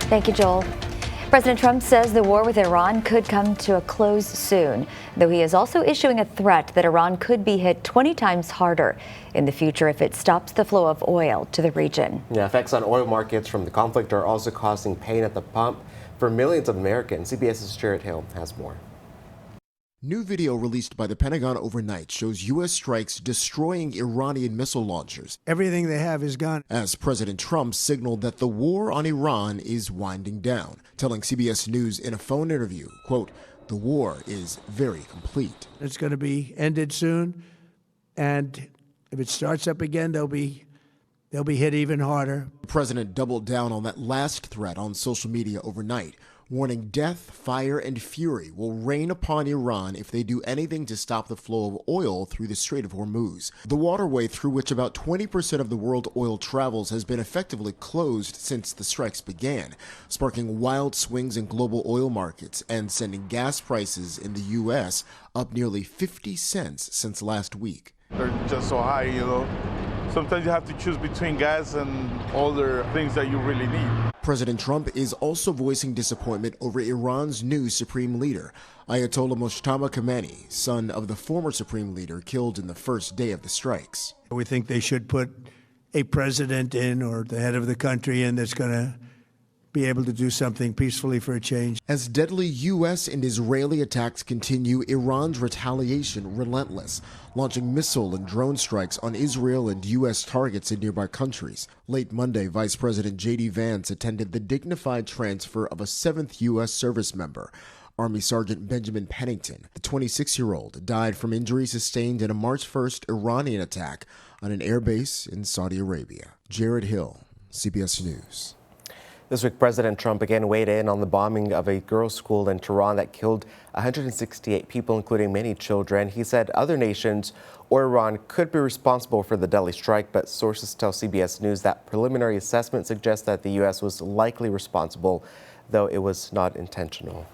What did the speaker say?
Thank you, Joel. President Trump says the war with Iran could come to a close soon, though he is also issuing a threat that Iran could be hit 20 times harder in the future if it stops the flow of oil to the region. Yeah, effects on oil markets from the conflict are also causing pain at the pump for millions of Americans. CBS's Jared Hill has more. New video released by the Pentagon overnight shows U.S. strikes destroying Iranian missile launchers. Everything they have is gone. As President Trump signaled that the war on Iran is winding down, telling CBS News in a phone interview, quote, "The war is very complete." It's going to be ended soon, and if it starts up again, they'll be hit even harder. The president doubled down on that last threat on social media overnight, warning death, fire, and fury will rain upon Iran if they do anything to stop the flow of oil through the Strait of Hormuz. The waterway through which about 20% of the world oil travels has been effectively closed since the strikes began, sparking wild swings in global oil markets and sending gas prices in the U.S. up nearly 50 cents since last week. They're just so high, you know. Sometimes you have to choose between gas and other things that you really need. President Trump is also voicing disappointment over Iran's new supreme leader, Ayatollah Mojtaba Khamenei, son of the former supreme leader killed in the first day of the strikes. We think they should put a president in, or the head of the country in, that's going to be able to do something peacefully for a change. As deadly U.S. and Israeli attacks continue, Iran's retaliation relentless, launching missile and drone strikes on Israel and U.S. targets in nearby countries. Late Monday, Vice President J.D. Vance attended the dignified transfer of a 7th U.S. service member. Army Sergeant Benjamin Pennington, the 26-year-old, died from injuries sustained in a March 1st Iranian attack on an airbase in Saudi Arabia. Jared Hill, CBS News. This week, President Trump again weighed in on the bombing of a girls' school in Tehran that killed 168 people, including many children. He said other nations or Iran could be responsible for the deadly strike, but sources tell CBS News that preliminary assessment suggests that the U.S. was likely responsible, though it was not intentional.